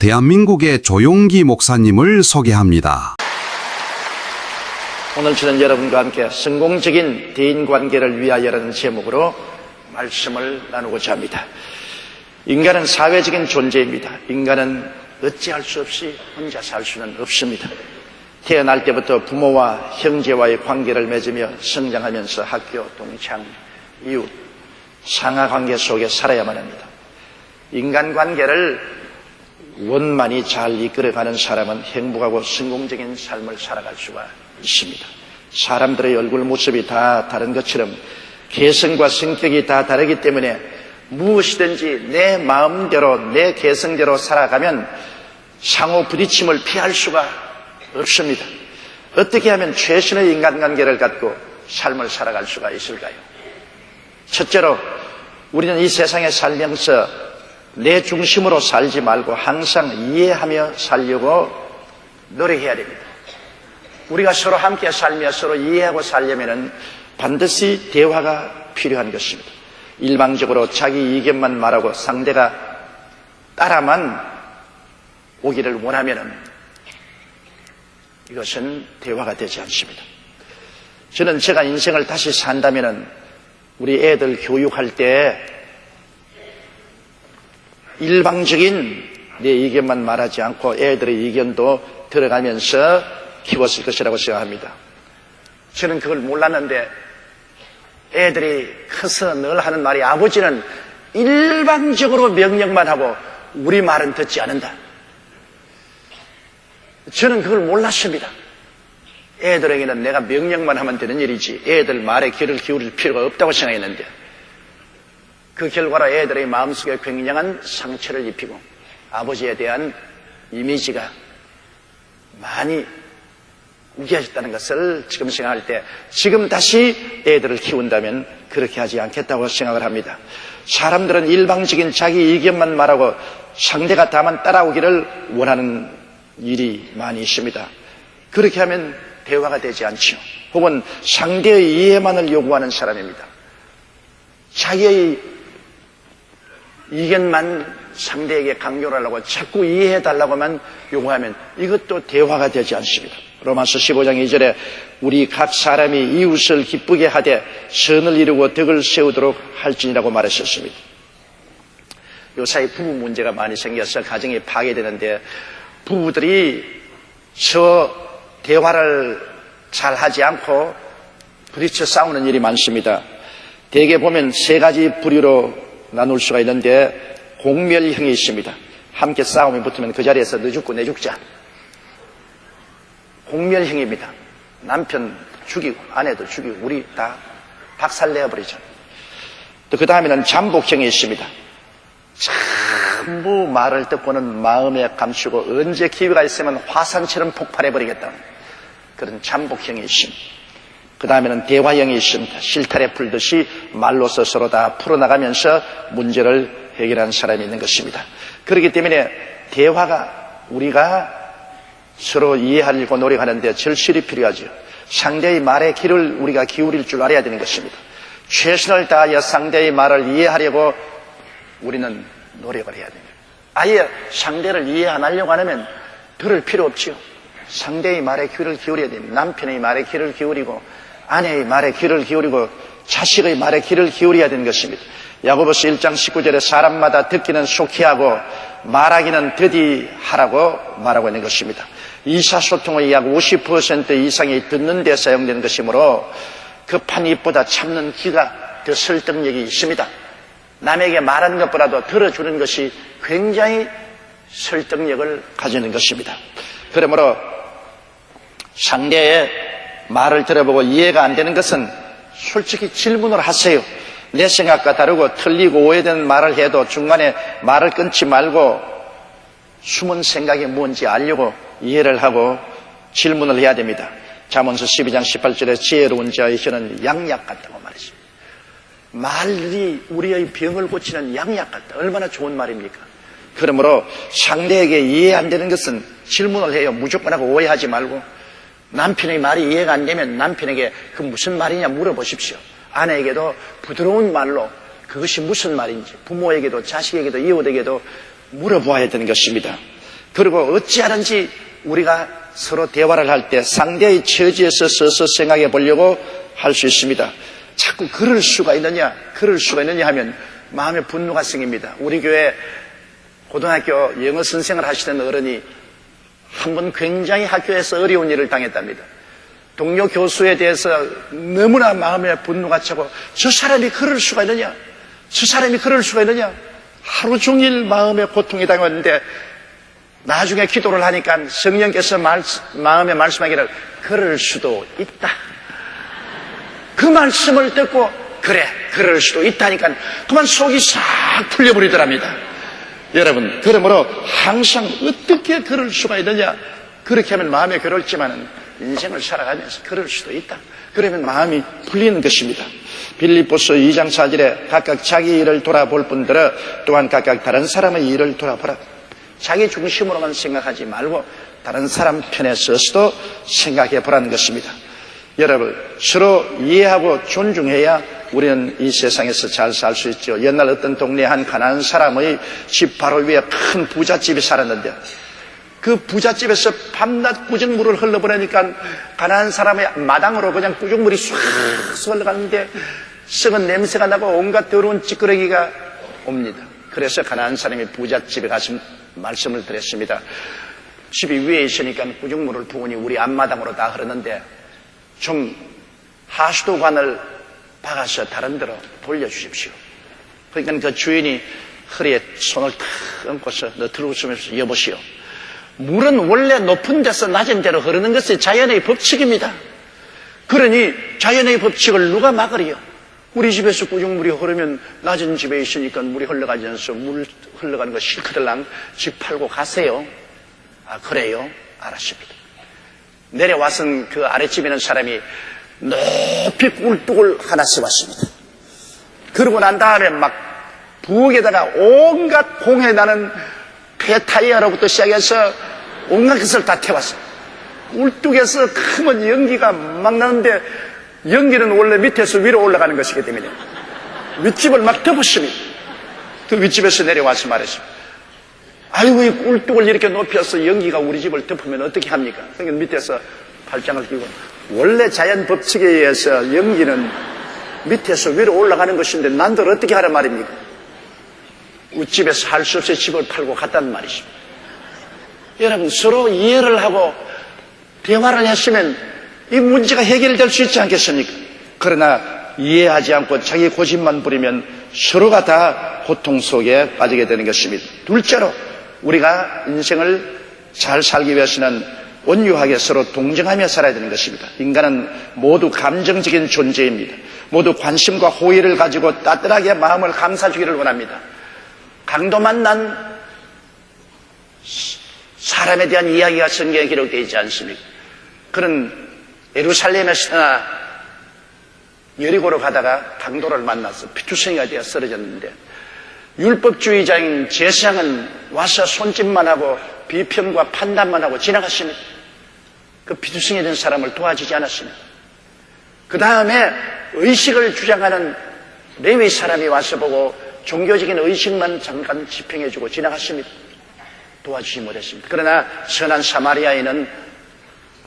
대한민국의 조용기 목사님을 소개합니다. 오늘 저는 여러분과 함께 성공적인 대인관계를 위하여라는 제목으로 말씀을 나누고자 합니다. 인간은 사회적인 존재입니다. 인간은 어찌할 수 없이 혼자 살 수는 없습니다. 태어날 때부터 부모와 형제와의 관계를 맺으며 성장하면서 학교, 동창, 이웃, 상하관계 속에 살아야만 합니다. 인간관계를 원만히 잘 이끌어가는 사람은 행복하고 성공적인 삶을 살아갈 수가 있습니다. 사람들의 얼굴 모습이 다 다른 것처럼 개성과 성격이 다 다르기 때문에 무엇이든지 내 마음대로 내 개성대로 살아가면 상호 부딪힘을 피할 수가 없습니다. 어떻게 하면 최선의 인간관계를 갖고 삶을 살아갈 수가 있을까요? 첫째로 우리는 이 세상에 살면서 내 중심으로 살지 말고 항상 이해하며 살려고 노력해야 됩니다. 우리가 서로 함께 살며 서로 이해하고 살려면 반드시 대화가 필요한 것입니다. 일방적으로 자기 의견만 말하고 상대가 따라만 오기를 원하면 이것은 대화가 되지 않습니다. 저는 제가 인생을 다시 산다면 우리 애들 교육할 때 일방적인 내 의견만 말하지 않고 애들의 의견도 들어가면서 키웠을 것이라고 생각합니다. 저는 그걸 몰랐는데 애들이 커서 늘 하는 말이 아버지는 일방적으로 명령만 하고 우리 말은 듣지 않는다. 저는 그걸 몰랐습니다. 애들에게는 내가 명령만 하면 되는 일이지 애들 말에 귀를 기울일 필요가 없다고 생각했는데 그 결과로 애들의 마음속에 굉장한 상처를 입히고 아버지에 대한 이미지가 많이 우겨졌다는 것을 지금 생각할 때 지금 다시 애들을 키운다면 그렇게 하지 않겠다고 생각을 합니다. 사람들은 일방적인 자기 의견만 말하고 상대가 다만 따라오기를 원하는 일이 많이 있습니다. 그렇게 하면 대화가 되지 않죠. 혹은 상대의 이해만을 요구하는 사람입니다. 자기의 의견만 상대에게 강요를 하려고 자꾸 이해해달라고만 요구하면 이것도 대화가 되지 않습니다. 로마서 15장 2절에 우리 각 사람이 이웃을 기쁘게 하되 선을 이루고 덕을 세우도록 할지니라고 말하셨습니다. 요사이 부부 문제가 많이 생겨서 가정이 파괴되는데 부부들이 대화를 잘 하지 않고 부딪혀 싸우는 일이 많습니다. 대개 보면 세 가지 부류로 나눌 수가 있는데 공멸형이 있습니다. 함께 싸움이 붙으면 그 자리에서 너 죽고 내 죽자. 공멸형입니다. 남편 죽이고 아내도 죽이고 우리 다 박살내버리죠. 또 그 다음에는 잠복형이 있습니다. 전부 말을 듣고는 마음에 감추고 언제 기회가 있으면 화산처럼 폭발해버리겠다는 그런 잠복형이 있습니다. 그 다음에는 대화형이 있습니다. 실타래 풀듯이 말로서 서로 다 풀어나가면서 문제를 해결하는 사람이 있는 것입니다. 그렇기 때문에 대화가 우리가 서로 이해하려고 노력하는데 절실히 필요하죠. 상대의 말에 귀를 우리가 기울일 줄 알아야 되는 것입니다. 최선을 다하여 상대의 말을 이해하려고 우리는 노력을 해야 됩니다. 아예 상대를 이해 안 하려고 하면 들을 필요 없죠. 상대의 말에 귀를 기울여야 됩니다. 남편의 말에 귀를 기울이고 아내의 말에 귀를 기울이고 자식의 말에 귀를 기울여야 되는 것입니다. 야고보서 1장 19절에 사람마다 듣기는 속히 하고 말하기는 더디 하라고 말하고 있는 것입니다. 의사소통의 약 50% 이상이 듣는 데 사용되는 것이므로 급한 입보다 참는 귀가 더 설득력이 있습니다. 남에게 말하는 것보다도 들어주는 것이 굉장히 설득력을 가지는 것입니다. 그러므로 상대의 말을 들어보고 이해가 안 되는 것은 솔직히 질문을 하세요. 내 생각과 다르고 틀리고 오해된 말을 해도 중간에 말을 끊지 말고 숨은 생각이 뭔지 알려고 이해를 하고 질문을 해야 됩니다. 잠언서 12장 18절에 지혜로운 자의 혀는 양약 같다고 말했습니다. 말이 우리의 병을 고치는 양약 같다. 얼마나 좋은 말입니까? 그러므로 상대에게 이해 안 되는 것은 질문을 해요. 무조건 하고 오해하지 말고 남편의 말이 이해가 안 되면 남편에게 그 무슨 말이냐 물어보십시오. 아내에게도 부드러운 말로 그것이 무슨 말인지 부모에게도 자식에게도 이웃에게도 물어보아야 되는 것입니다. 그리고 어찌하든지 우리가 서로 대화를 할 때 상대의 처지에서 서서 생각해 보려고 할 수 있습니다. 자꾸 그럴 수가 있느냐 하면 마음에 분노가 생깁니다. 우리 교회 고등학교 영어 선생을 하시던 어른이 한 번 굉장히 학교에서 어려운 일을 당했답니다. 동료 교수에 대해서 너무나 마음에 분노가 차고 저 사람이 그럴 수가 있느냐? 하루 종일 마음에 고통이 당했는데 나중에 기도를 하니까 성령께서 마음에 말씀하기를 그럴 수도 있다. 그 말씀을 듣고 그래 그럴 수도 있다니까 그만 속이 싹 풀려버리더랍니다. 여러분, 그러므로 항상 어떻게 그럴 수가 있느냐, 그렇게 하면 마음에 괴롭지만 인생을 살아가면서 그럴 수도 있다, 그러면 마음이 풀리는 것입니다. 빌립보서 2장 4절에 각각 자기 일을 돌아볼 뿐더러 또한 각각 다른 사람의 일을 돌아보라. 자기 중심으로만 생각하지 말고 다른 사람 편에 서서도 생각해 보라는 것입니다. 여러분, 서로 이해하고 존중해야 우리는 이 세상에서 잘 살 수 있죠. 옛날 어떤 동네에 한 가난한 사람의 집 바로 위에 큰 부잣집이 살았는데 그 부잣집에서 밤낮 꾸중물을 흘러보내니까 가난한 사람의 마당으로 그냥 꾸중물이 쑥 흘러가는데 썩은 냄새가 나고 온갖 더러운 찌끄러기가 옵니다. 그래서 가난한 사람이 부잣집에 가서 말씀을 드렸습니다. 집이 위에 있으니까 꾸중물을 부으니 우리 앞마당으로 다 흐르는데 좀 하수도관을 박아서 다른 데로 돌려주십시오. 그러니까 그 주인이 허리에 손을 탁 얹고서 너트를 웃으면서 여보시오, 물은 원래 높은 데서 낮은 데로 흐르는 것이 자연의 법칙입니다. 그러니 자연의 법칙을 누가 막으리요? 우리 집에서 꾸중물이 흐르면 낮은 집에 있으니까 물이 흘러가지 않아서 물 흘러가는 거 실컷들랑 집 팔고 가세요. 아, 그래요? 알았습니다. 내려와선 그 아랫집에 있는 사람이 높이 꿀뚝을 하나씩 왔습니다. 그러고 난 다음에 막 부엌에다가 온갖 공해 나는 폐타이어로부터 시작해서 온갖 것을 다 태웠어요. 꿀뚝에서 크면 연기가 막 나는데 연기는 원래 밑에서 위로 올라가는 것이기 때문에 윗집을 막 덮었습니다. 그 윗집에서 내려와서 말했습니다. 아이고, 이 꿀뚝을 이렇게 높여서 연기가 우리 집을 덮으면 어떻게 합니까? 그러니까 밑에서 팔짱을 끼고 원래 자연 법칙에 의해서 연기는 밑에서 위로 올라가는 것인데 난들 어떻게 하란 말입니까? 윗집에서 할 수 없이 집을 팔고 갔다는 말이십니다. 여러분, 서로 이해를 하고 대화를 했으면 이 문제가 해결될 수 있지 않겠습니까? 그러나 이해하지 않고 자기 고집만 부리면 서로가 다 고통 속에 빠지게 되는 것입니다. 둘째로 우리가 인생을 잘 살기 위해서는 온유하게 서로 동정하며 살아야 되는 것입니다. 인간은 모두 감정적인 존재입니다. 모두 관심과 호의를 가지고 따뜻하게 마음을 감싸주기를 원합니다. 강도만 난 사람에 대한 이야기가 성경에 기록되어 있지 않습니까? 그런 예루살렘에서나 여리고로 가다가 강도를 만나서 피투성이가 되어 쓰러졌는데 율법주의자인 제사장은 와서 손짓만 하고 비평과 판단만 하고 지나갔습니다. 그 피투성이 된 사람을 도와주지 않았습니다. 그 다음에 의식을 주장하는 레위 사람이 와서 보고 종교적인 의식만 잠깐 지평해주고 지나갔습니다. 도와주지 못했습니다. 그러나 선한 사마리아인은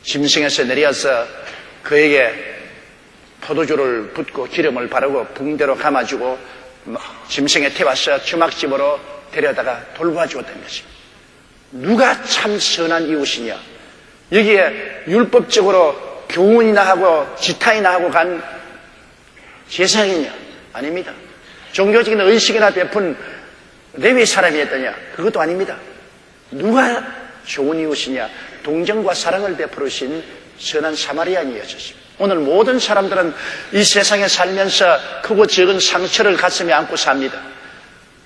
짐승에서 내려서 그에게 포도주를 붓고 기름을 바르고 붕대로 감아주고 짐승에 태워서 주막집으로 데려다가 돌보아주었다는 것입니다. 누가 참 선한 이웃이냐? 여기에 율법적으로 교훈이나 하고 지탄이나 하고 간 제사장이냐? 아닙니다. 종교적인 의식이나 베푼 레위 사람이었더냐? 그것도 아닙니다. 누가 좋은 이웃이냐? 동정과 사랑을 베풀으신 선한 사마리아인이었습니다. 오늘 모든 사람들은 이 세상에 살면서 크고 적은 상처를 가슴에 안고 삽니다.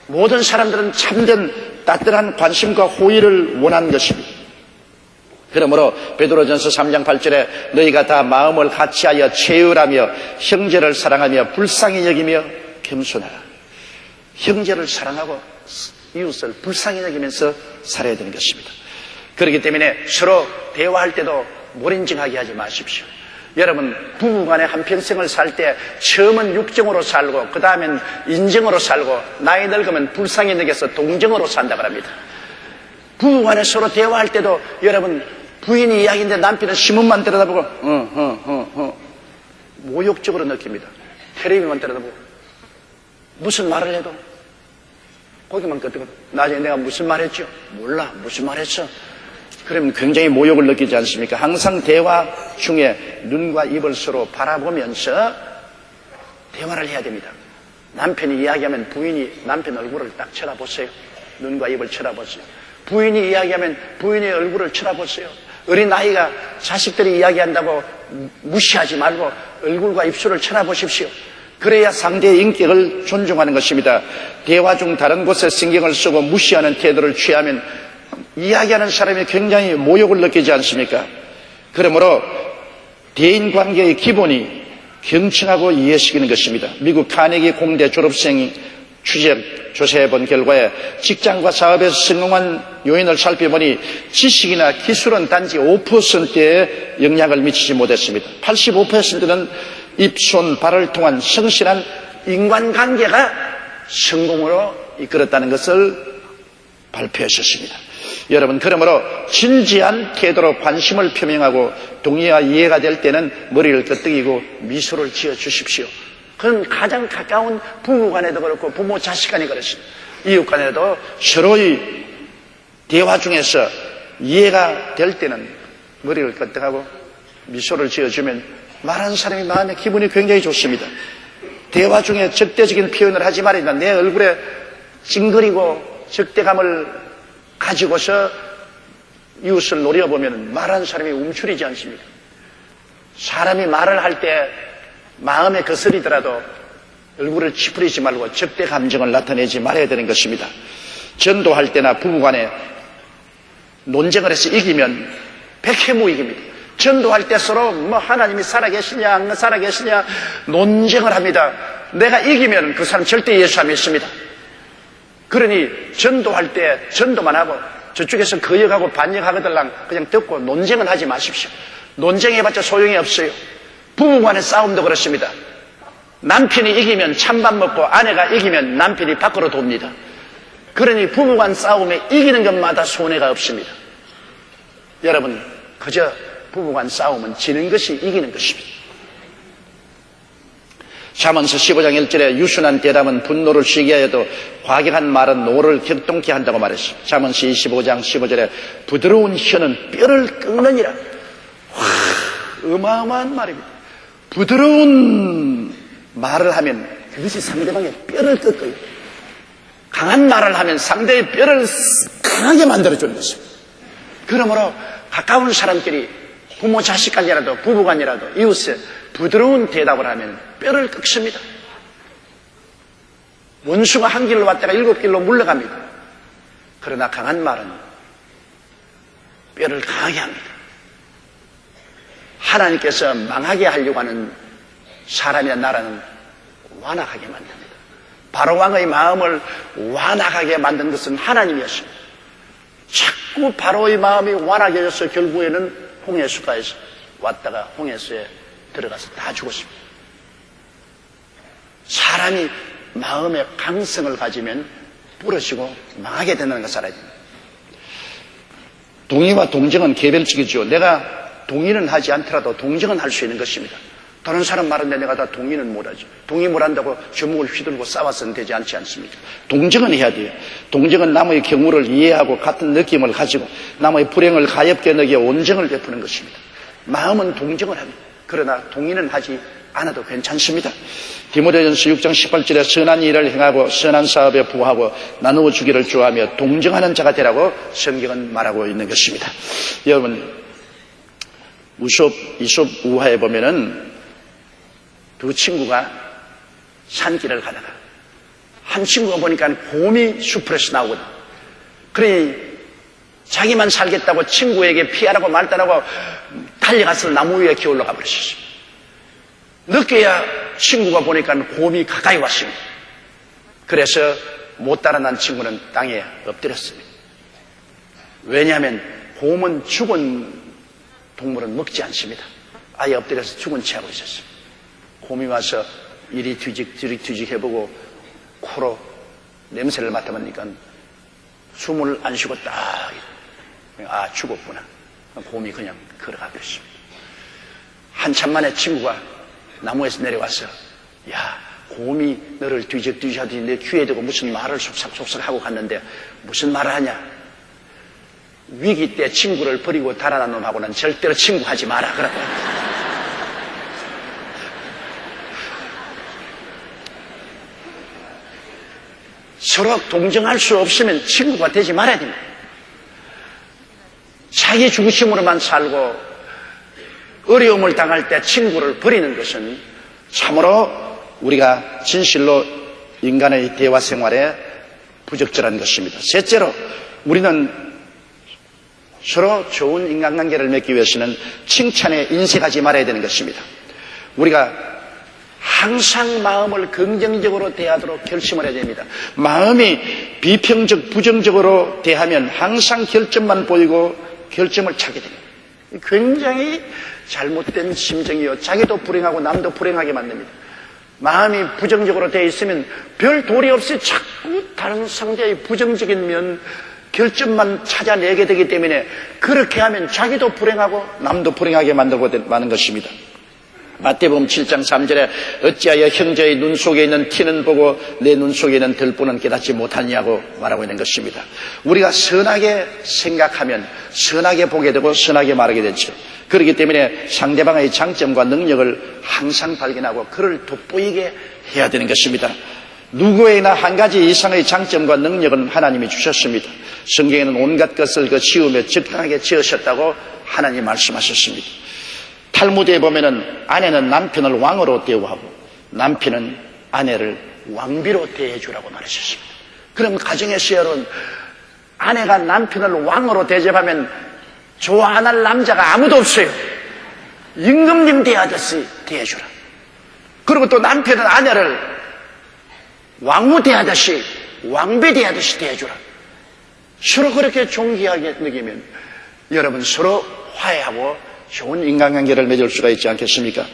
모든 사람들은 참된 따뜻한 관심과 호의를 원하는 것입니다. 그러므로 베드로전서 3장 8절에 너희가 다 마음을 같이하여 채율하며 형제를 사랑하며 불쌍히 여기며 겸손하라. 형제를 사랑하고 이웃을 불쌍히 여기면서 살아야 되는 것입니다. 그렇기 때문에 서로 대화할 때도 몰인증하게 하지 마십시오. 여러분, 부부간에 한평생을 살 때 처음은 육정으로 살고 그 다음엔 인정으로 살고 나이 늙으면 불쌍히 여겨서 동정으로 산다고 합니다. 부부간에 서로 대화할 때도 여러분 부인이 이야기인데 남편은 신문만 들여다보고 모욕적으로 느낍니다. 텔레비만 들여다보고 무슨 말을 해도 거기만 끄덕끄덕. 나중에 내가 무슨 말 했죠? 몰라. 무슨 말 했어? 그러면 굉장히 모욕을 느끼지 않습니까? 항상 대화 중에 눈과 입을 서로 바라보면서 대화를 해야 됩니다. 남편이 이야기하면 부인이 남편 얼굴을 딱 쳐다보세요. 눈과 입을 쳐다보세요. 부인이 이야기하면 부인의 얼굴을 쳐다보세요. 어린아이가 자식들이 이야기한다고 무시하지 말고 얼굴과 입술을 쳐다보십시오. 그래야 상대의 인격을 존중하는 것입니다. 대화 중 다른 곳에 신경을 쓰고 무시하는 태도를 취하면 이야기하는 사람이 굉장히 모욕을 느끼지 않습니까? 그러므로 대인관계의 기본이 경청하고 이해시키는 것입니다. 미국 카네기 공대 졸업생이 조사해 본 결과에 직장과 사업에서 성공한 요인을 살펴보니 지식이나 기술은 단지 5%에 영향을 미치지 못했습니다. 85%는 입, 손, 발을 통한 성실한 인간관계가 성공으로 이끌었다는 것을 발표했었습니다. 여러분, 그러므로 진지한 태도로 관심을 표명하고 동의와 이해가 될 때는 머리를 끄덕이고 미소를 지어 주십시오. 그건 가장 가까운 부부 간에도 그렇고 부모 자식 간에 그렇습니다. 이웃 간에도 서로의 대화 중에서 이해가 될 때는 머리를 끄덕하고 미소를 지어주면 말하는 사람이 마음의 기분이 굉장히 좋습니다. 대화 중에 적대적인 표현을 하지 말아야 내 얼굴에 찡그리고 적대감을 가지고서 이웃을 노려보면 말하는 사람이 움츠리지 않습니다. 사람이 말을 할 때 마음에 거스리더라도 얼굴을 찌푸리지 말고 적대 감정을 나타내지 말아야 되는 것입니다. 전도할 때나 부부간에 논쟁을 해서 이기면 백해무익입니다. 전도할 때 서로 하나님이 살아계시냐 안 살아계시냐 논쟁을 합니다. 내가 이기면 그 사람 절대 예수 안 믿습니다. 그러니 전도할 때 전도만 하고 저쪽에서 거역하고 반역하거들랑 그냥 듣고 논쟁은 하지 마십시오. 논쟁해봤자 소용이 없어요. 부부간의 싸움도 그렇습니다. 남편이 이기면 찬밥 먹고 아내가 이기면 남편이 밖으로 돕니다. 그러니 부부간 싸움에 이기는 것마다 손해가 없습니다. 여러분, 그저 부부간 싸움은 지는 것이 이기는 것입니다. 잠언서 15장 1절에 유순한 대답은 분노를 쉬게 하여도 과격한 말은 노를 격동케 한다고 말했습니다. 잠언서 25장 15절에 부드러운 혀는 뼈를 꺾느니라. 어마어마한 말입니다. 부드러운 말을 하면 그것이 상대방의 뼈를 꺾어요. 강한 말을 하면 상대의 뼈를 강하게 만들어주는 것입니다. 그러므로 가까운 사람끼리 부모 자식 간이라도 부부 간이라도 이웃에 부드러운 대답을 하면 뼈를 꺾습니다. 원수가 한 길로 왔다가 7길로 물러갑니다. 그러나 강한 말은 뼈를 강하게 합니다. 하나님께서 망하게 하려고 하는 사람이나 나라는 완악하게 만듭니다. 바로왕의 마음을 완악하게 만든 것은 하나님이었습니다. 자꾸 바로의 마음이 완악해져서 결국에는 홍해수가에서 왔다가 홍해수에 들어가서 다 죽었습니다. 사람이 마음의 강성을 가지면 부러지고 망하게 된다는 것을 알아야 됩니다. 동의와 동정은 개별적이죠. 내가 동의는 하지 않더라도 동정은 할 수 있는 것입니다. 다른 사람 말하는데 내가 다 동의는 못하죠. 동의 못한다고 주먹을 휘두르고 싸워서는 되지 않지 않습니까? 동정은 해야 돼요. 동정은 남의 경우를 이해하고 같은 느낌을 가지고 남의 불행을 가엽게 느끼어 온정을 베푸는 것입니다. 마음은 동정을 합니다. 그러나 동의는 하지 않아도 괜찮습니다. 디모데전서 6장 18절에 선한 일을 행하고 선한 사업에 부하고 나누어 주기를 좋아하며 동정하는 자가 되라고 성경은 말하고 있는 것입니다. 여러분, 이솝 우화에 보면은 두 친구가 산길을 가다가 한 친구가 보니까 곰이 숲에서 나오거든. 그러니 자기만 살겠다고 친구에게 피하라고 말다라고 달려가서 나무 위에 기어 올라가 버렸어요. 늦게야 친구가 보니까 곰이 가까이 왔습니다. 그래서 못 달아난 친구는 땅에 엎드렸습니다. 왜냐하면 곰은 죽은 동물은 먹지 않습니다. 아예 엎드려서 죽은 채 하고 있었습니다. 곰이 와서 이리 뒤직 저리 뒤직 해보고 코로 냄새를 맡아보니까 숨을 안 쉬고 딱, 아, 죽었구나. 곰이 그냥 걸어가 버렸습니다. 한참 만에 친구가 나무에서 내려와서, 야, 곰이 너를 뒤적뒤적 하더니 내 귀에 대고 무슨 말을 속삭속삭 하고 갔는데 무슨 말을 하냐? 위기 때 친구를 버리고 달아난 놈하고는 절대로 친구하지 마라. 그러고. 서로 동정할 수 없으면 친구가 되지 말아야 됩니다. 자기 중심으로만 살고 어려움을 당할 때 친구를 버리는 것은 참으로 우리가 진실로 인간의 대화 생활에 부적절한 것입니다. 셋째로 우리는 서로 좋은 인간관계를 맺기 위해서는 칭찬에 인색하지 말아야 되는 것입니다. 우리가 항상 마음을 긍정적으로 대하도록 결심을 해야 됩니다. 마음이 비평적, 부정적으로 대하면 항상 결점만 보이고 결점을 찾게 됩니다. 굉장히 잘못된 심정이요. 자기도 불행하고 남도 불행하게 만듭니다. 마음이 부정적으로 되어 있으면 별 도리 없이 자꾸 다른 상대의 부정적인 면, 결점만 찾아내게 되기 때문에 그렇게 하면 자기도 불행하고 남도 불행하게 만들고 마는 것입니다. 마태복음 7장 3절에 어찌하여 형제의 눈 속에 있는 티는 보고 내 눈 속에 있는 들보는 깨닫지 못하냐고 말하고 있는 것입니다. 우리가 선하게 생각하면 선하게 보게 되고 선하게 말하게 되죠. 그렇기 때문에 상대방의 장점과 능력을 항상 발견하고 그를 돋보이게 해야 되는 것입니다. 누구에게나 한 가지 이상의 장점과 능력은 하나님이 주셨습니다. 성경에는 온갖 것을 그 지으며 적당하게 지으셨다고 하나님이 말씀하셨습니다. 탈무드에 보면은 아내는 남편을 왕으로 대우하고 남편은 아내를 왕비로 대해주라고 말하셨습니다. 그럼 가정에서 여러분, 아내가 남편을 왕으로 대접하면 좋아 안 할 남자가 아무도 없어요. 임금님 대하듯이 대해주라. 그리고 또 남편은 아내를 왕후 대하듯이, 왕비 대하듯이 대해주라. 서로 그렇게 존귀하게 느끼면 여러분 서로 화해하고 좋은 인간관계를 맺을 수가 있지 않겠습니까?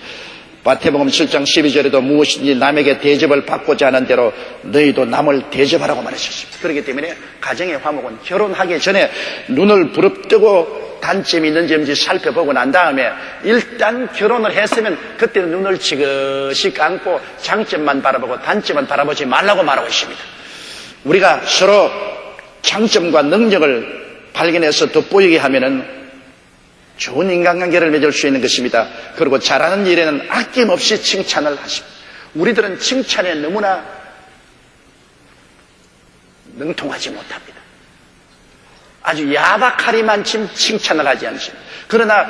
마태복음 7장 12절에도 무엇이든지 남에게 대접을 받고자 하는 대로 너희도 남을 대접하라고 말하셨습니다. 그렇기 때문에 가정의 화목은 결혼하기 전에 눈을 부릅뜨고 단점이 있는지 없는지 살펴보고 난 다음에 일단 결혼을 했으면 그때는 눈을 지그시 감고 장점만 바라보고 단점은 바라보지 말라고 말하고 있습니다. 우리가 서로 장점과 능력을 발견해서 돋보이게 하면은 좋은 인간관계를 맺을 수 있는 것입니다. 그리고 잘하는 일에는 아낌없이 칭찬을 하십니다. 우리들은 칭찬에 너무나 능통하지 못합니다. 아주 야박하리만 칭찬을 하지 않습니다. 그러나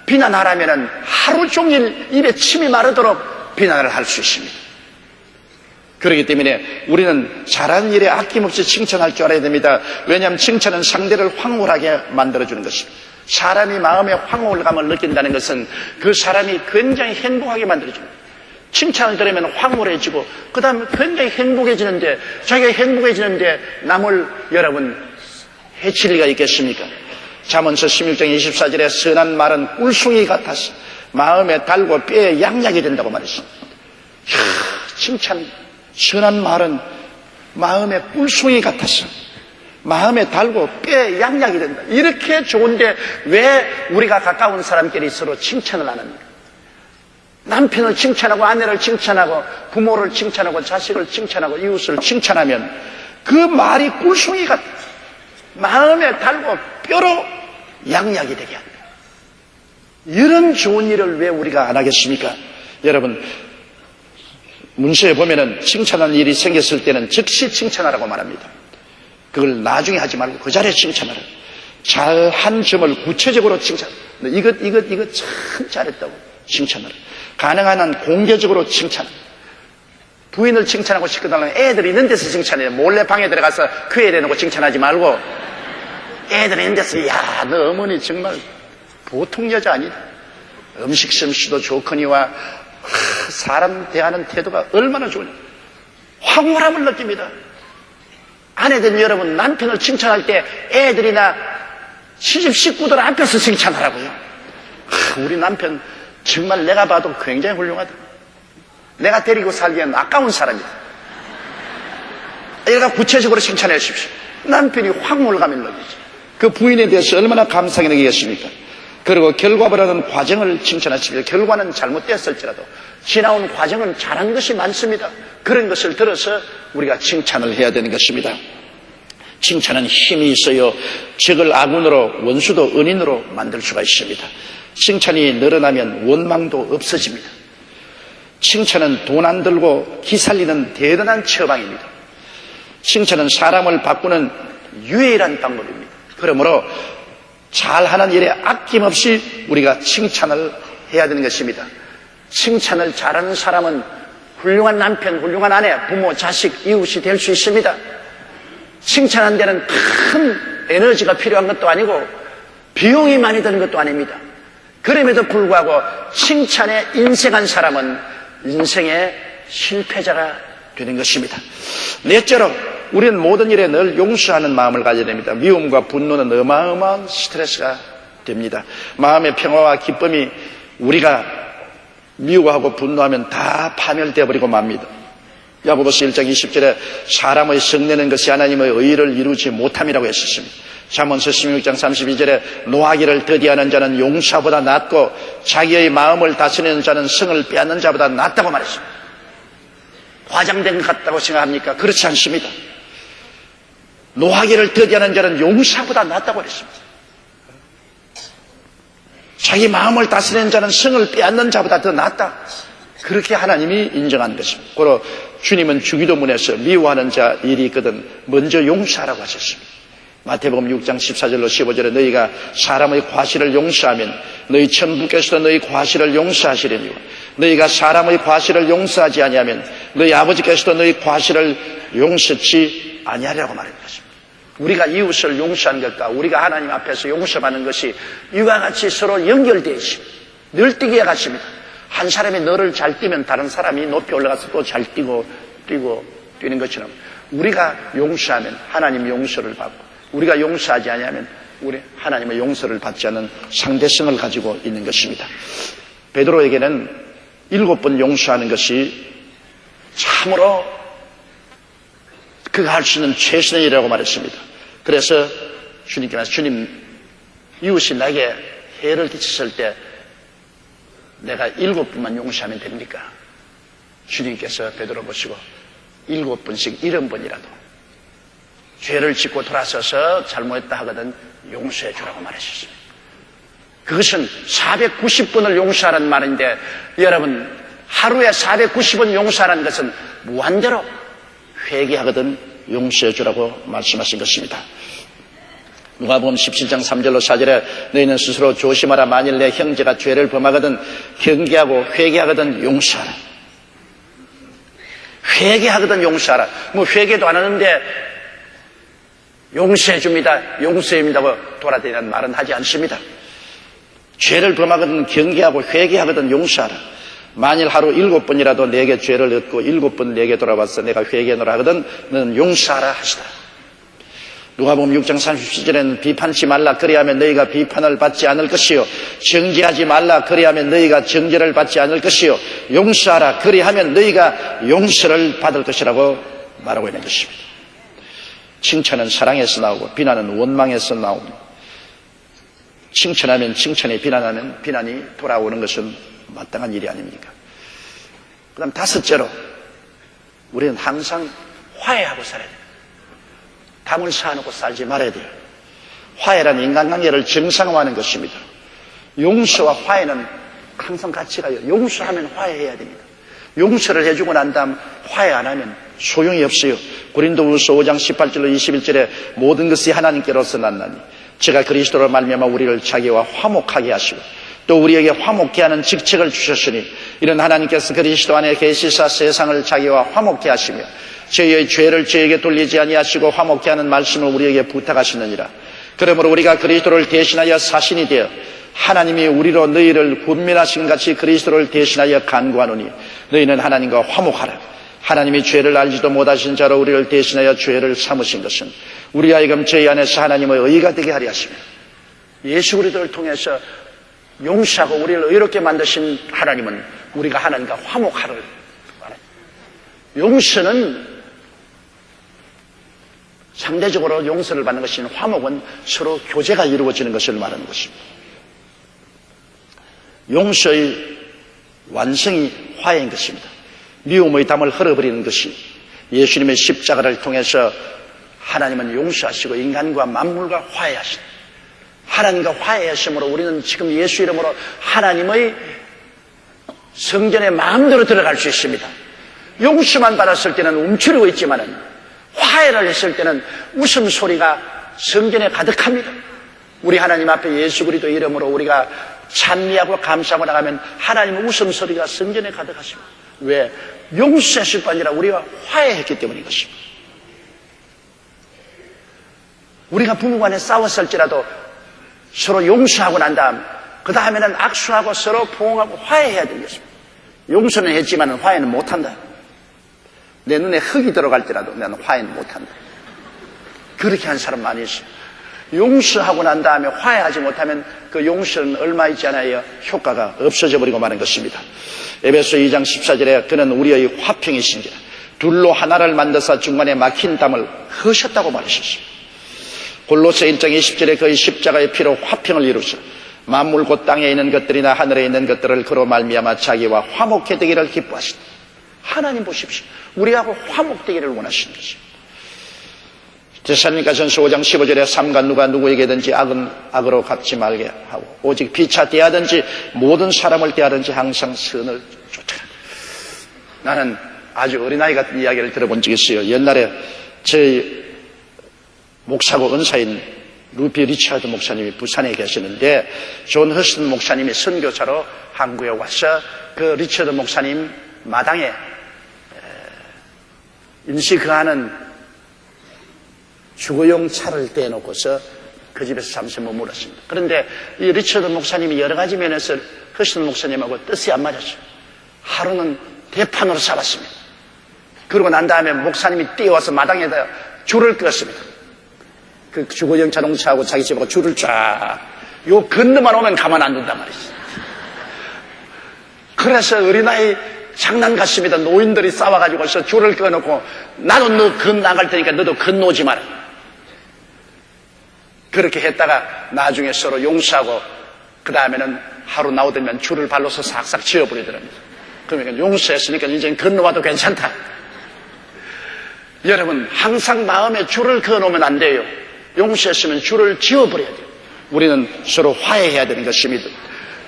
비난하라면 하루 종일 입에 침이 마르도록 비난을 할 수 있습니다. 그렇기 때문에 우리는 잘하는 일에 아낌없이 칭찬할 줄 알아야 됩니다. 왜냐하면 칭찬은 상대를 황홀하게 만들어주는 것입니다. 사람이 마음의 황홀감을 느낀다는 것은 그 사람이 굉장히 행복하게 만들어줍니다. 칭찬을 들으면 황홀해지고 그 다음에 굉장히 행복해지는데, 자기가 행복해지는데 남을 여러분 해칠 리가 있겠습니까? 잠언서 16장 24절에 선한 말은 꿀송이 같아서 마음에 달고 뼈에 양약이 된다고 말했습니다. 칭찬, 선한 말은 마음에 꿀송이 같아서 마음에 달고 뼈에 양약이 된다. 이렇게 좋은데 왜 우리가 가까운 사람끼리 서로 칭찬을 안 합니까? 남편을 칭찬하고 아내를 칭찬하고 부모를 칭찬하고 자식을 칭찬하고 이웃을 칭찬하면 그 말이 꿀송이 같아. 마음에 달고 뼈로 양약이 되게 합니다. 이런 좋은 일을 왜 우리가 안 하겠습니까? 여러분, 문서에 보면은 칭찬하는 일이 생겼을 때는 즉시 칭찬하라고 말합니다. 그걸 나중에 하지 말고 그 자리에 칭찬하라. 잘한 점을 구체적으로 칭찬. 이것 참 잘했다고 칭찬하라. 가능한 한 공개적으로 칭찬. 부인을 칭찬하고 싶거든 애들 있는 데서 칭찬해요. 몰래 방에 들어가서 그 애 대놓고 칭찬하지 말고 애들 있는 데서 야, 너 어머니 정말 보통 여자 아니다. 음식 솜씨도 좋거니와 사람 대하는 태도가 얼마나 좋으냐. 황홀함을 느낍니다. 아내들 여러분, 남편을 칭찬할 때 애들이나 시집 식구들 앞에서 칭찬하라고요. 우리 남편 정말 내가 봐도 굉장히 훌륭하다. 내가 데리고 살기엔 아까운 사람이다. 얘가 구체적으로 칭찬해 주십시오. 남편이 확 몰감을 느끼죠. 그 부인에 대해서 얼마나 감사하게 느끼겠습니까? 그리고 결과보다는 과정을 칭찬하십시오. 결과는 잘못되었을지라도 지나온 과정은 잘한 것이 많습니다. 그런 것을 들어서 우리가 칭찬을 해야 되는 것입니다. 칭찬은 힘이 있어요. 적을 아군으로, 원수도 은인으로 만들 수가 있습니다. 칭찬이 늘어나면 원망도 없어집니다. 칭찬은 돈 안 들고 기 살리는 대단한 처방입니다. 칭찬은 사람을 바꾸는 유일한 방법입니다. 그러므로 잘하는 일에 아낌없이 우리가 칭찬을 해야 되는 것입니다. 칭찬을 잘하는 사람은 훌륭한 남편, 훌륭한 아내, 부모, 자식, 이웃이 될 수 있습니다. 칭찬하는 데는 큰 에너지가 필요한 것도 아니고 비용이 많이 드는 것도 아닙니다. 그럼에도 불구하고 칭찬에 인색한 사람은 인생의 실패자가 되는 것입니다. 넷째로 우리는 모든 일에 늘 용서하는 마음을 가져야 됩니다. 미움과 분노는 어마어마한 스트레스가 됩니다. 마음의 평화와 기쁨이 우리가 미워하고 분노하면 다 파멸되어 버리고 맙니다. 야고보서 1장 20절에 사람의 성내는 것이 하나님의 의를 이루지 못함이라고 했었습니다. 잠언서 16장 32절에 노하기를 더디하는 자는 용사보다 낫고 자기의 마음을 다스리는 자는 성을 빼앗는 자보다 낫다고 말했습니다. 과장된 것 같다고 생각합니까? 그렇지 않습니다. 노하기를 더디하는 자는 용사보다 낫다고 그랬습니다. 자기 마음을 다스리는 자는 성을 빼앗는 자보다 더 낫다. 그렇게 하나님이 인정한 것입니다. 그리고 주님은 주기도문에서 미워하는 자 일이 있거든 먼저 용서하라고 하셨습니다. 마태복음 6장 14절로 15절에 너희가 사람의 과실을 용서하면 너희 천부께서도 너희 과실을 용서하시려니와 너희가 사람의 과실을 용서하지 아니하면 너희 아버지께서도 너희 과실을 용서치 아니하리라고 말합니다. 우리가 이웃을 용서하는 것과 우리가 하나님 앞에서 용서받는 것이 이와 같이 서로 연결되어 있습니다. 늘 뛰기와 같습니다. 한 사람이 너를 잘 뛰면 다른 사람이 높이 올라가서 또 잘 뛰는 것처럼 우리가 용서하면 하나님 용서를 받고 우리가 용서하지 아니하면 우리 하나님의 용서를 받지 않는 상대성을 가지고 있는 것입니다. 베드로에게는 7번 용서하는 것이 참으로 그가 할 수 있는 최선의 일이라고 말했습니다. 그래서 주님께 말해서 주님, 이웃이 나에게 해를 끼쳤을 때 내가 7번만 용서하면 됩니까? 주님께서 베드로 보시고 7번씩 70번이라도 죄를 짓고 돌아서서 잘못했다 하거든 용서해 주라고 말하셨습니다. 그것은 490번을 용서하라는 말인데 여러분 하루에 490번 용서하라는 것은 무한대로 회개하거든 용서해 주라고 말씀하신 것입니다. 누가복음 17장 3절로 4절에 너희는 스스로 조심하라. 만일 내 형제가 죄를 범하거든 경계하고 회개하거든 용서하라. 회개하거든 용서하라. 뭐 회개도 안 하는데 용서해 줍니다. 용서해 줍니다고 돌아다니는 말은 하지 않습니다. 죄를 범하거든 경계하고 회개하거든 용서하라. 만일 하루 7번이라도 내게 죄를 얻고 7번 내게 돌아와서 내가 회개하노라 하거든 너는 용서하라 하시다. 누가복음 6장 37절에는 비판치 말라. 그리하면 너희가 비판을 받지 않을 것이요 정죄하지 말라. 그리하면 너희가 정죄를 받지 않을 것이요 용서하라. 그리하면 너희가 용서를 받을 것이라고 말하고 있는 것입니다. 칭찬은 사랑에서 나오고 비난은 원망에서 나옵니다. 칭찬하면 칭찬이, 비난하면 비난이 돌아오는 것은 마땅한 일이 아닙니까? 그 다음 다섯째로 우리는 항상 화해하고 살아야 돼요. 담을 쌓아놓고 살지 말아야 돼요. 화해란 인간관계를 정상화하는 것입니다. 용서와 화해는 항상 같이 가요. 용서하면 화해해야 됩니다. 용서를 해주고 난 다음 화해 안 하면 소용이 없어요. 고린도후서 5장 18절로 21절에 모든 것이 하나님께로서 났나니 제가 그리스도로 말미암아 우리를 자기와 화목하게 하시고 또 우리에게 화목케 하는 직책을 주셨으니 이런 하나님께서 그리스도 안에 계시사 세상을 자기와 화목케 하시며 저희의 죄를 저에게 돌리지 아니하시고 화목케 하는 말씀을 우리에게 부탁하시느니라. 그러므로 우리가 그리스도를 대신하여 사신이 되어 하나님이 우리로 너희를 군민하신 같이 그리스도를 대신하여 간구하노니 너희는 하나님과 화목하라. 하나님이 죄를 알지도 못하신 자로 우리를 대신하여 죄를 삼으신 것은 우리 하여금 저희 안에서 하나님의 의가 되게 하려 하시며 예수 그리스도를 통해서 용서하고 우리를 의롭게 만드신 하나님은 우리가 하나님과 화목하를 말해요. 용서는 상대적으로 용서를 받는 것인 화목은 서로 교제가 이루어지는 것을 말하는 것입니다. 용서의 완성이 화해인 것입니다. 미움의 담을 흘려버리는 것이 예수님의 십자가를 통해서 하나님은 용서하시고 인간과 만물과 화해하신, 하나님과 화해하심으로 우리는 지금 예수 이름으로 하나님의 성전에 마음대로 들어갈 수 있습니다. 용서만 받았을 때는 움츠리고 있지만은 화해를 했을 때는 웃음소리가 성전에 가득합니다. 우리 하나님 앞에 예수 그리스도 이름으로 우리가 찬미하고 감사하고 나가면 하나님의 웃음소리가 성전에 가득하십니다. 왜? 용서했을 뿐 아니라 우리가 화해했기 때문인 것입니다. 우리가 부부간에 싸웠을지라도 서로 용서하고 난 다음 그 다음에는 악수하고 서로 포옹하고 화해해야 되는 것입니다. 용서는 했지만 화해는 못한다. 내 눈에 흙이 들어갈지라도 나는 화해는 못한다. 그렇게 한 사람 많이 있어요. 용서하고 난 다음에 화해하지 못하면 그 용서는 얼마 있지 않아요. 효과가 없어져 버리고 마는 것입니다. 에베소 2장 14절에 그는 우리의 화평이신지라 둘로 하나를 만드사 중간에 막힌 담을 허셨다고 말하셨습니다. 골로새 1장 20절에 그의 십자가의 피로 화평을 이루사 만물 곧 땅에 있는 것들이나 하늘에 있는 것들을 그로 말미암아 자기와 화목해 되기를 기뻐하신다. 하나님 보십시오. 우리하고 화목되기를 원하시는 것입니다. 데살로니가전서 5장 15절에 삼가 누가 누구에게든지 악은 악으로 갚지 말게 하고 오직 비차 대하든지 모든 사람을 대하든지 항상 선을 쫓아라. 나는 아주 어린아이 같은 이야기를 들어본 적이 있어요. 옛날에 저희 목사고 은사인 루피 리처드 목사님이 부산에 계시는데 존 허스턴 목사님이 선교사로 한국에 와서 그 리처드 목사님 마당에 인식하는 주거용 차를 떼놓고서 그 집에서 잠시 머물렀습니다. 그런데 이 리처드 목사님이 여러 가지 면에서 허스턴 목사님하고 뜻이 안 맞았어요. 하루는 대판으로 잡았습니다. 그러고 난 다음에 목사님이 뛰어와서 마당에다 줄을 끄었습니다. 그 주거용 자동차하고 자기 집하고 줄을 쫙, 요 건너만 오면 가만 안 둔단 말이죠. 그래서 어린아이 장난 같습니다. 노인들이 싸워가지고서 줄을 꺼놓고 나도 너 건너갈 테니까 너도 건너오지 마라. 그렇게 했다가 나중에 서로 용서하고 그 다음에는 하루 나오더면 줄을 발로서 싹싹 지워버리더랍니다. 그러니까 용서했으니까 이제 건너와도 괜찮다. 여러분 항상 마음에 줄을 그어놓으면 안 돼요. 용서했으면 줄을 지워버려야 돼요. 우리는 서로 화해해야 되는 것입니다.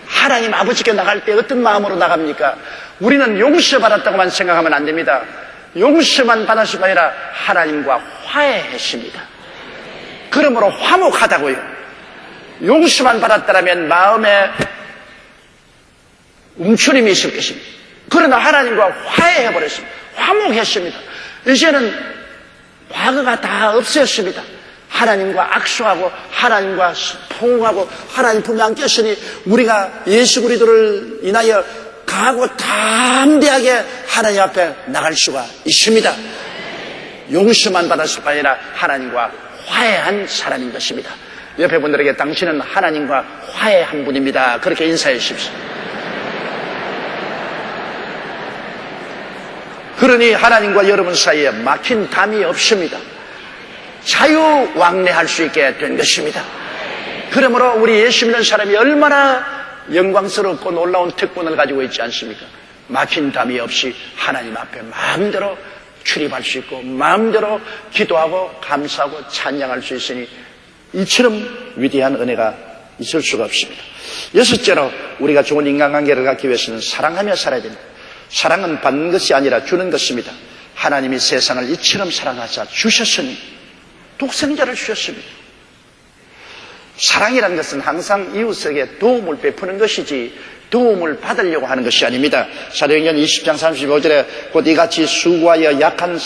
하나님 아버지께 나갈 때 어떤 마음으로 나갑니까? 우리는 용서받았다고만 생각하면 안 됩니다. 용서만 받았을 뿐 아니라 하나님과 화해했습니다. 그러므로 화목하다고요. 용서만 받았다면 마음에 움츠림이 있을 것입니다. 그러나 하나님과 화해해버렸습니다. 화목했습니다. 이제는 과거가 다 없었습니다. 하나님과 악수하고 하나님과 포옹하고 하나님 품에 안겼으니 우리가 예수 그리스도를 인하여 강하고 담대하게 하나님 앞에 나갈 수가 있습니다. 용서만 받았을 뿐 아니라 하나님과 화해한 사람인 것입니다. 옆에 분들에게 당신은 하나님과 화해한 분입니다. 그렇게 인사해 주십시오. 그러니 하나님과 여러분 사이에 막힌 담이 없습니다. 자유왕래할 수 있게 된 것입니다. 그러므로 우리 예수 믿는 사람이 얼마나 영광스럽고 놀라운 특권을 가지고 있지 않습니까? 막힌 담이 없이 하나님 앞에 마음대로 출입할 수 있고 마음대로 기도하고 감사하고 찬양할 수 있으니 이처럼 위대한 은혜가 있을 수가 없습니다. 여섯째로 우리가 좋은 인간관계를 갖기 위해서는 사랑하며 살아야 됩니다. 사랑은 받는 것이 아니라 주는 것입니다. 하나님이 세상을 이처럼 사랑하사 주셨으니 독생자를 주셨습니다. 사랑이라는 것은 항상 이웃에게 도움을 베푸는 것이지 도움을 받으려고 하는 것이 아닙니다. 사도행전 20장 35절에 곧 이같이 수고하여 약한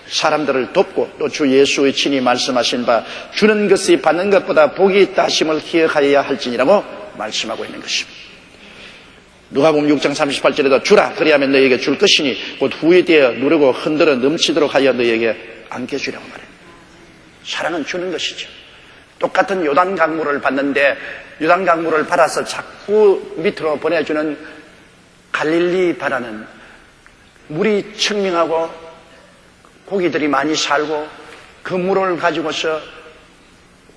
사람들을 돕고 또 주 예수의 친히 말씀하신 바 주는 것이 받는 것보다 복이 있다 하심을 기억하여야 할지니라고 말씀하고 있는 것입니다. 누가복음 6장 38절에도 주라 그리하면 너희에게 줄 것이니 곧 후회되어 누르고 흔들어 넘치도록 하여 너희에게 안겨주라고 말해요. 사랑은 주는 것이죠. 똑같은 요단 강물을 받는데 요단 강물을 받아서 자꾸 밑으로 보내주는 갈릴리 바다는 물이 청명하고 고기들이 많이 살고 그 물을 가지고서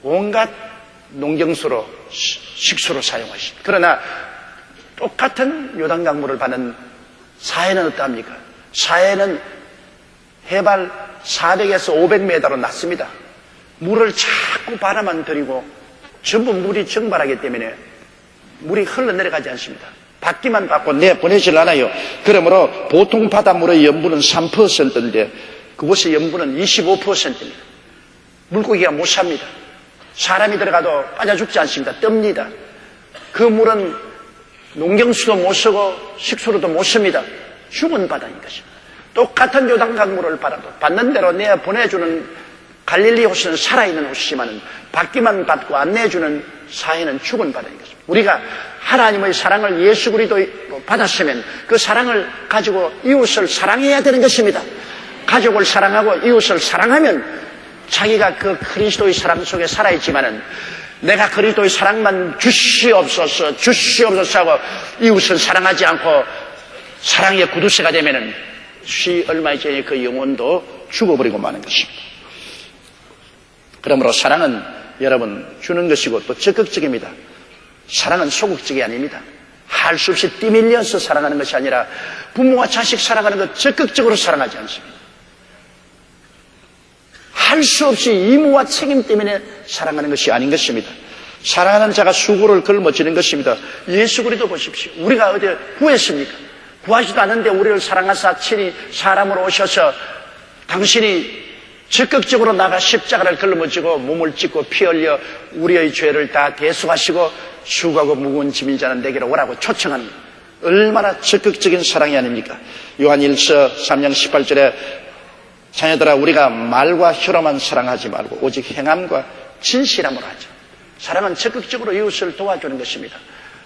온갖 농경수로 식수로 사용하십니다. 그러나 똑같은 요단강 물을 받는 사해는 어떠합니까? 사해는 해발 400에서 500m로 낮습니다. 물을 자꾸 바라만 들이고 전부 물이 증발하기 때문에 물이 흘러내려가지 않습니다. 받기만 받고 내보내질 않아요. 그러므로 보통 바닷물의 염분은 3%인데 그곳의 염분은 25%입니다. 물고기가 못 삽니다. 사람이 들어가도 빠져 죽지 않습니다. 뜹니다. 그 물은 농경수도 못 쓰고 식수로도 못 씁니다. 죽은 바다인 것입니다. 똑같은 요단강 물을 받아도 받는 대로 내보내주는 갈릴리 호수는 살아있는 호수지만 받기만 받고 안 내주는 사해는 죽은 바다인 것입니다. 우리가 하나님의 사랑을 예수 그리스도로 받았으면 그 사랑을 가지고 이웃을 사랑해야 되는 것입니다. 가족을 사랑하고 이웃을 사랑하면 자기가 그 그리스도의 사랑 속에 살아있지만은 내가 그리스도의 사랑만 주시옵소서 하고 이웃을 사랑하지 않고 사랑의 구두쇠가 되면은 얼마 전에 그 영혼도 죽어버리고 마는 것입니다. 그러므로 사랑은 여러분 주는 것이고 또 적극적입니다. 사랑은 소극적이 아닙니다. 할 수 없이 뛰밀려서 사랑하는 것이 아니라 부모와 자식 사랑하는 것 적극적으로 사랑하지 않습니다. 할 수 없이 의무와 책임 때문에 사랑하는 것이 아닌 것입니다. 사랑하는 자가 수고를 걸머지는 것입니다. 예수 그리스도 보십시오. 우리가 어디 구했습니까? 구하지도 않는데 우리를 사랑하사 친히 사람으로 오셔서 당신이 적극적으로 나가 십자가를 걸머지고 몸을 찢고 피 흘려 우리의 죄를 다 대속하시고 수고하고 무거운 짐인 자는 내게로 오라고 초청하는 얼마나 적극적인 사랑이 아닙니까? 요한일서 3장 18절에 자녀들아 우리가 말과 혀로만 사랑하지 말고 오직 행함과 진실함으로 하자. 사랑은 적극적으로 이웃을 도와주는 것입니다.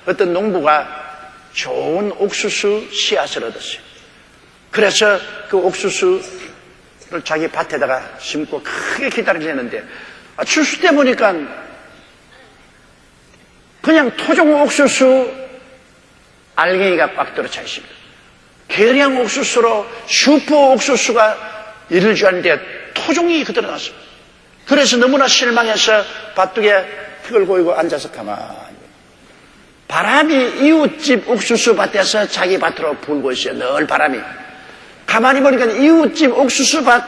어떤 농부가 좋은 옥수수 씨앗을 얻었어요. 그래서 그 옥수수를 자기 밭에다가 심고 크게 기다리려는데 추수 때 보니까 그냥 토종 옥수수 알갱이가 꽉 들어차 있습니다. 계량 옥수수로 슈퍼 옥수수가 이를 주었는데 토종이 그대로 났습니다. 그래서 너무나 실망해서 밭둑에 흙을 고이고 앉아서 가만히 바람이 이웃집 옥수수 밭에서 자기 밭으로 불고 있어요. 늘 바람이. 가만히 보니까 이웃집 옥수수 밭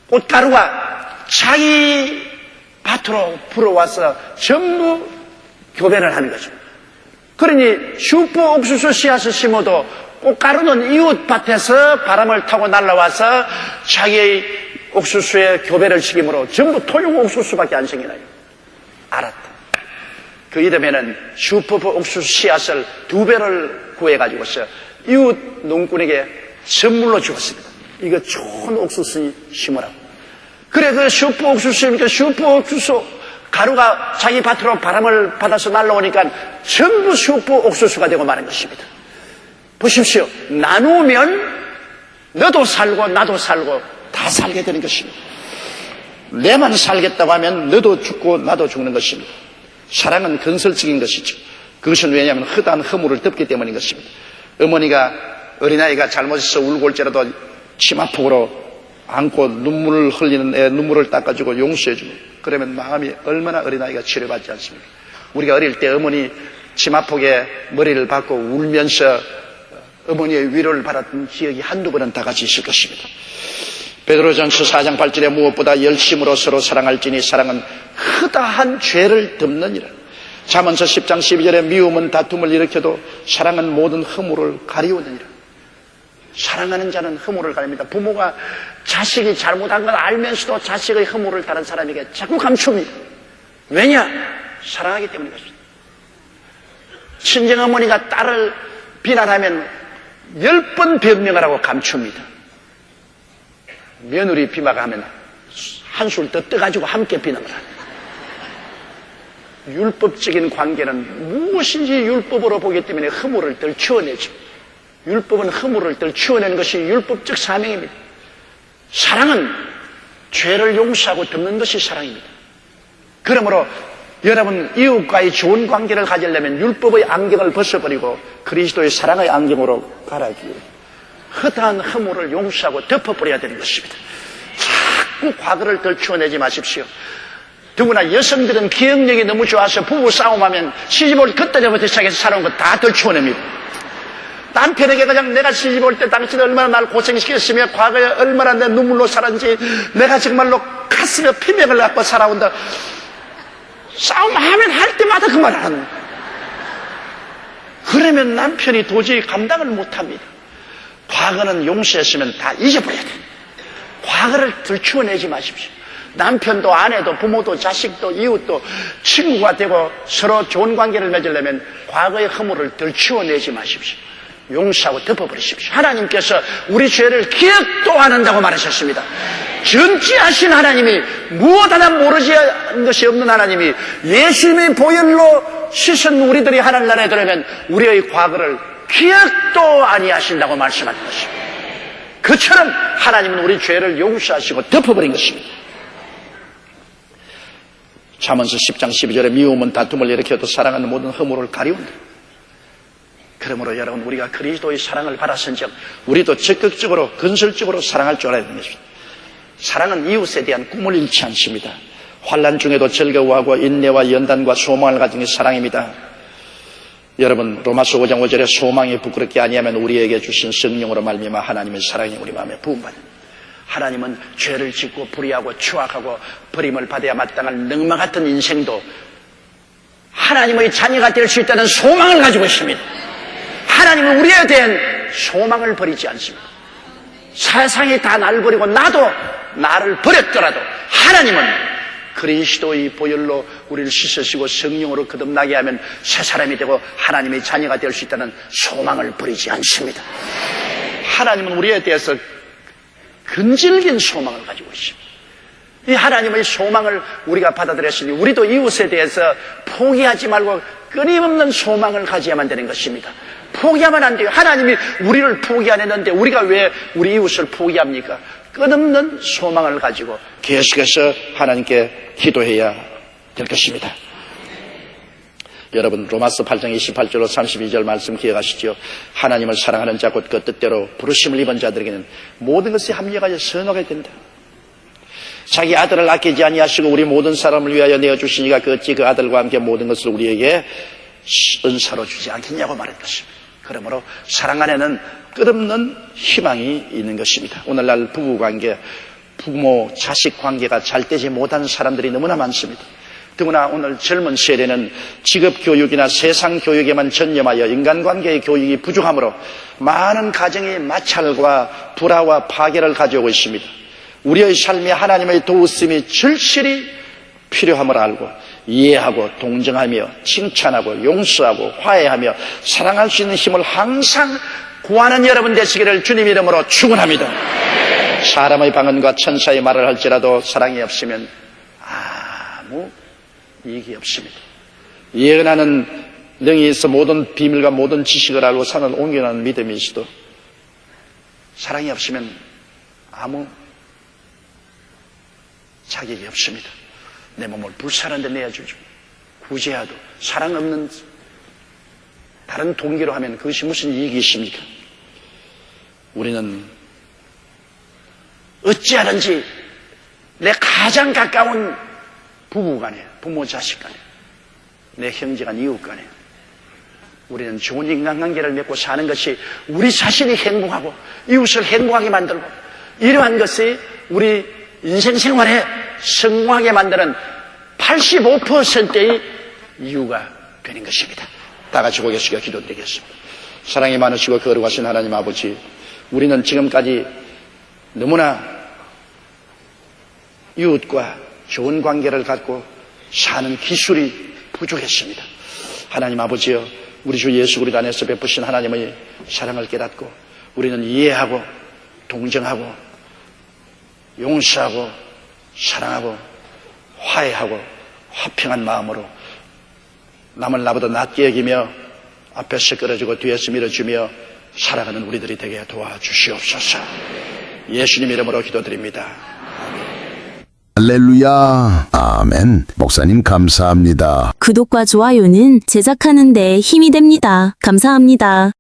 꽃가루가 자기 밭으로 불어와서 전부 교배를 하는 거죠. 그러니 슈퍼 옥수수 씨앗을 심어도 꽃가루는 이웃 밭에서 바람을 타고 날아와서 자기의 옥수수에 교배를 시키므로 전부 토종 옥수수밖에 안 생겨나요. 알았다. 그 이름에는 슈퍼 옥수수 씨앗을 2배를 구해가지고서 이웃 농꾼에게 선물로 주었습니다. 이거 좋은 옥수수 심으라고. 그래 그 슈퍼 옥수수니까 슈퍼 옥수수 가루가 자기 밭으로 바람을 받아서 날라오니까 전부 슈퍼 옥수수가 되고 마는 것입니다. 보십시오. 나누면 너도 살고 나도 살고 다 살게 되는 것입니다. 내만 살겠다고 하면 너도 죽고 나도 죽는 것입니다. 사랑은 건설적인 것이죠. 그것은 왜냐하면 허다한 허물을 덮기 때문인 것입니다. 어머니가 어린아이가 잘못해서 울고 올지라도 치마폭으로 안고 눈물을 흘리는 애 눈물을 닦아주고 용서해주고 그러면 마음이 얼마나 어린아이가 치료받지 않습니까? 우리가 어릴 때 어머니 치마폭에 머리를 박고 울면서 어머니의 위로를 받았던 기억이 한두 번은 다 같이 있을 것입니다. 베드로전서 4장 8절에 무엇보다 열심으로 서로 사랑할지니 사랑은 허다한 죄를 덮느니라. 잠언서 10장 12절에 미움은 다툼을 일으켜도 사랑은 모든 허물을 가리우느니라. 사랑하는 자는 허물을 가립니다. 부모가 자식이 잘못한 걸 알면서도 자식의 허물을 다른 사람에게 자꾸 감춥니다. 왜냐? 사랑하기 때문인 것입니다. 친정어머니가 딸을 비난하면 10번 변명하라고 감춥니다. 며느리 비방하면 한술 더 떠가지고 함께 비난을 합니다. 율법적인 관계는 무엇인지 율법으로 보기 때문에 허물을 덜 치워내죠. 율법은 허물을 덜 치워내는 것이 율법적 사명입니다. 사랑은 죄를 용서하고 덮는 것이 사랑입니다. 그러므로 여러분 이웃과의 좋은 관계를 가지려면 율법의 안경을 벗어버리고 그리스도의 사랑의 안경으로 갈아주고 허다한 허물을 용서하고 덮어버려야 되는 것입니다. 자꾸 과거를 덜추어내지 마십시오. 더구나 여성들은 기억력이 너무 좋아서 부부 싸움하면 시집 올 그때부터 시작해서 살아온 거 다 덜추어냅니다. 남편에게 그냥 내가 시집 올 때 당신 얼마나 날 고생시켰으며 과거에 얼마나 내 눈물로 살았는지 내가 정말로 가슴에 피맥을 갖고 살아온다. 싸움하면 할 때마다 그 말을 하는 거예요. 그러면 남편이 도저히 감당을 못합니다. 과거는 용서했으면 다 잊어버려야 돼요. 과거를 들추어내지 마십시오. 남편도 아내도 부모도 자식도 이웃도 친구가 되고 서로 좋은 관계를 맺으려면 과거의 허물을 들추어내지 마십시오. 용서하고 덮어버리십시오. 하나님께서 우리 죄를 기억도 안 한다고 말하셨습니다. 전지하신 하나님이 무엇 하나 모르지 것이 없는 하나님이 예수님의 보혈로 씻은 우리들이 하나님 나라에 들어오면 우리의 과거를 기억도 아니하신다고 말씀하는 것입니다. 그처럼 하나님은 우리 죄를 용서하시고 덮어버린 것입니다. 잠언서 10장 12절에 미움은 다툼을 일으켜도 사랑하는 모든 허물을 가리운다. 그러므로 여러분 우리가 그리스도의 사랑을 받았은즉 우리도 적극적으로 건설적으로 사랑할 줄 알아야 되는 것입니다. 사랑은 이웃에 대한 꿈을 잃지 않습니다. 환난 중에도 즐거워하고 인내와 연단과 소망을 가진 게 사랑입니다. 여러분 로마서 5장 5절에 소망이 부끄럽게 아니하면 우리에게 주신 성령으로 말미암아 하나님의 사랑이 우리 마음에 부음받는. 하나님은 죄를 짓고 불의하고 추악하고 버림을 받아야 마땅할 넝마 같은 인생도 하나님의 자녀가 될 수 있다는 소망을 가지고 있습니다. 하나님은 우리에 대한 소망을 버리지 않습니다. 세상이 다 날 버리고 나도 나를 버렸더라도 하나님은 그리스도의 보혈로 우리를 씻으시고 성령으로 거듭나게 하면 새 사람이 되고 하나님의 자녀가 될 수 있다는 소망을 버리지 않습니다. 하나님은 우리에 대해서 근질긴 소망을 가지고 있습니다. 이 하나님의 소망을 우리가 받아들였으니 우리도 이웃에 대해서 포기하지 말고 끊임없는 소망을 가져야만 되는 것입니다. 포기하면 안 돼요. 하나님이 우리를 포기 안 했는데 우리가 왜 우리 이웃을 포기합니까? 끊임없는 소망을 가지고 계속해서 하나님께 기도해야 될 것입니다. 여러분 로마서 8장 28절로 32절 말씀 기억하시죠? 하나님을 사랑하는 자 곧 그 뜻대로 부르심을 입은 자들에게는 모든 것이 합력하여 선하게 된다. 자기 아들을 아끼지 아니하시고 우리 모든 사람을 위하여 내어주시니까 그 어찌 그 아들과 함께 모든 것을 우리에게 은사로 주지 않겠냐고 말한 것입니다. 그러므로 사랑 안에는 끝없는 희망이 있는 것입니다. 오늘날 부부관계, 부모, 자식 관계가 잘 되지 못한 사람들이 너무나 많습니다. 더구나 오늘 젊은 세대는 직업교육이나 세상교육에만 전념하여 인간관계의 교육이 부족하므로 많은 가정이 마찰과 불화와 파괴를 가져오고 있습니다. 우리의 삶에 하나님의 도우심이 절실히 필요함을 알고 이해하고 동정하며 칭찬하고 용서하고 화해하며 사랑할 수 있는 힘을 항상 구하는 여러분 되시기를 주님 이름으로 축원합니다. 사람의 방언과 천사의 말을 할지라도 사랑이 없으면 아무 이익이 없습니다. 예언하는 능히 있어 모든 비밀과 모든 지식을 알고 사는 온전한 믿음이 있어도 사랑이 없으면 아무 자격이 없습니다. 내 몸을 불사른 데 내어주죠. 구제하도 사랑 없는 다른 동기로 하면 그것이 무슨 이익이 있습니까? 우리는 어찌하든지 내 가장 가까운 부부 간에 부모 자식 간에 내 형제 간 이웃 간에 우리는 좋은 인간관계를 맺고 사는 것이 우리 자신이 행복하고 이웃을 행복하게 만들고 이러한 것이 우리 인생 생활에 성공하게 만드는 85%의 이유가 되는 것입니다. 다 같이 고개 숙여 기도드리겠습니다. 사랑이 많으시고 거룩하신 하나님 아버지, 우리는 지금까지 너무나 이웃과 좋은 관계를 갖고 사는 기술이 부족했습니다. 하나님 아버지여, 우리 주 예수 그리스도 안에서 베푸신 하나님의 사랑을 깨닫고 우리는 이해하고 동정하고 용서하고 사랑하고 화해하고 화평한 마음으로 남을 나보다 낮게 여기며 앞에서 끌어주고 뒤에서 밀어주며 살아가는 우리들이 되게 도와주시옵소서. 예수님 이름으로 기도드립니다. 할렐루야. 아멘. 목사님 감사합니다. 구독과 좋아요는 제작하는 데 힘이 됩니다. 감사합니다.